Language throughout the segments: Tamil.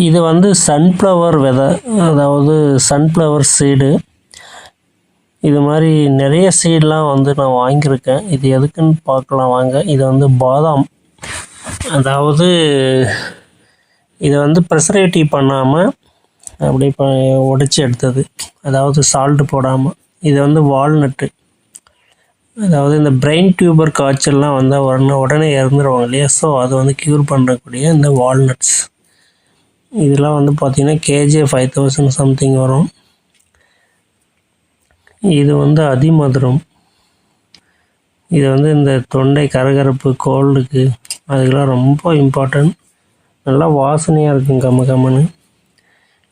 இது வந்து சன்ஃப்ளவர் விதை, அதாவது சன்ஃப்ளவர் சீடு. இது மாதிரி நிறைய சீடெலாம் வந்து நான் வாங்கியிருக்கேன். இது எதுக்குன்னு பார்க்கலாம் வாங்க. இது வந்து பாதாம், அதாவது இதை வந்து ப்ரிசர்வேட்டிவ் பண்ணாமல் அப்படியே உடைச்சி எடுத்தது, அதாவது சால்ட்டு போடாமல். இது வந்து வால்நட்டு, அதாவது இந்த பிரெயின் டியூபர் காய்ச்சல்லாம் வந்தால் உடனே இறந்துருவாங்க இல்லையா, ஸோ அதை வந்து க்யூர் பண்ணக்கூடிய இந்த வால்நட்ஸ். இதெல்லாம் வந்து பார்த்திங்கன்னா கேஜே 5000 சம்திங் வரும். இது வந்து அதிமதுரம். இது வந்து இந்த தொண்டை கரகரப்பு, கோல்டுக்கு அதுக்கெல்லாம் ரொம்ப இம்பார்ட்டன்ட். நல்லா வாசனையாக இருக்கும் கம்ம கம்மன்னு.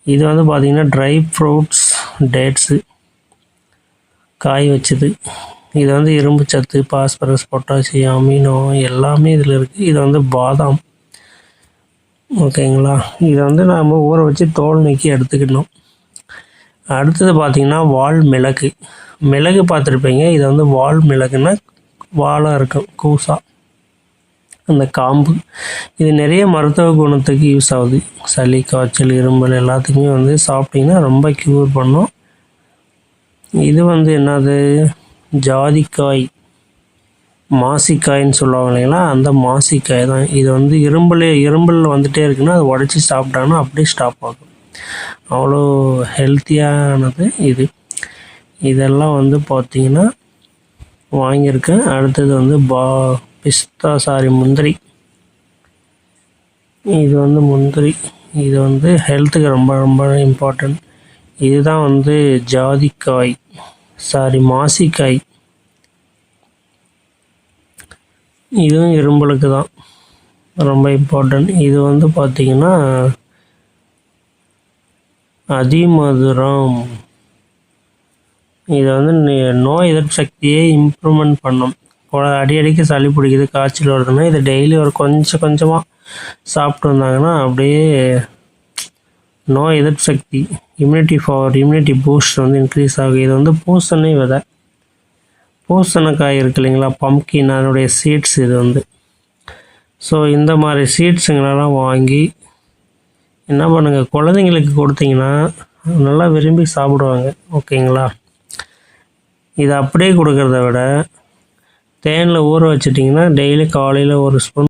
இது வந்து பார்த்திங்கன்னா ட்ரை ஃப்ரூட்ஸ், டேட்ஸு, காய் வச்சது. இது வந்து இரும்பு சத்து, பாஸ்பரஸ், பொட்டாசியம், அமினோ எல்லாமே இதில் இருக்குது. இது வந்து பாதாம், ஓகேங்களா. இதை வந்து நாம் ஊற வச்சு தோல் நீக்கி எடுத்துக்கணும். அடுத்தது பார்த்திங்கன்னா வால் மிளகு. மிளகு பார்த்துருப்பீங்க. இது வந்து வால் மிளகுன்னா வாலாக இருக்கும், கூசா அந்த காம்பு. இது நிறைய மருத்துவ குணத்துக்கு யூஸ் ஆகுது. சளி, காய்ச்சல், இருமல் எல்லாத்துக்குமே வந்து சாப்பிட்டிங்கன்னா ரொம்ப க்யூர் பண்ணும். இது வந்து என்னது, ஜாதிக்காய், மாசிக்காயின்னு சொல்லுவாங்க இல்லைங்களா, அந்த மாசிக்காய் தான். இது வந்து இரும்பல் வந்துகிட்டே இருக்குன்னா அதை உடச்சி சாப்பிட்டாங்கன்னா அப்படியே ஸ்டாப் ஆகும். அவ்வளோ ஹெல்த்தியானது இது. இதெல்லாம் வந்து பார்த்திங்கன்னா வாங்கியிருக்கேன். அடுத்தது வந்து முந்திரி. இது வந்து முந்திரி. இது வந்து ஹெல்த்துக்கு ரொம்ப ரொம்ப இம்பார்ட்டன்ட். இதுதான் வந்து ஜாதிக்காய், மாசிக்காய். இதுவும் இரும்பலுக்கு தான் ரொம்ப இம்பார்ட்டன்ட். இது வந்து பார்த்திங்கன்னா அதிமதுரம். இதை வந்து நோய் எதிர்ப்பு சக்தியை இம்ப்ரூவ்மெண்ட் பண்ணும். அடிக்கடிக்கு சளி பிடிக்குது, காய்ச்சல் வருதுன்னா இதை டெய்லி ஒரு கொஞ்சமாக சாப்பிட்டு வந்தாங்கன்னா அப்படியே நோய் எதிர்ப்பு சக்தி, இம்யூனிட்டி பூஸ்ட் வந்து இன்க்ரீஸ் ஆகும். இது வந்து பூசணி விதை, பூசணிக்காய் இருக்கு இல்லைங்களா, பம்கின், அதனுடைய சீட்ஸ் இது வந்து. ஸோ இந்த மாதிரி சீட்ஸுங்களெல்லாம் வாங்கி என்ன பண்ணுங்கள், குழந்தைங்களுக்கு கொடுத்தீங்கன்னா நல்லா விரும்பி சாப்பிடுவாங்க, ஓகேங்களா. இதை அப்படியே கொடுக்கறத விட தேனில் ஊற வச்சிட்டிங்கன்னா டெய்லி காலையில் ஒரு ஸ்பூன்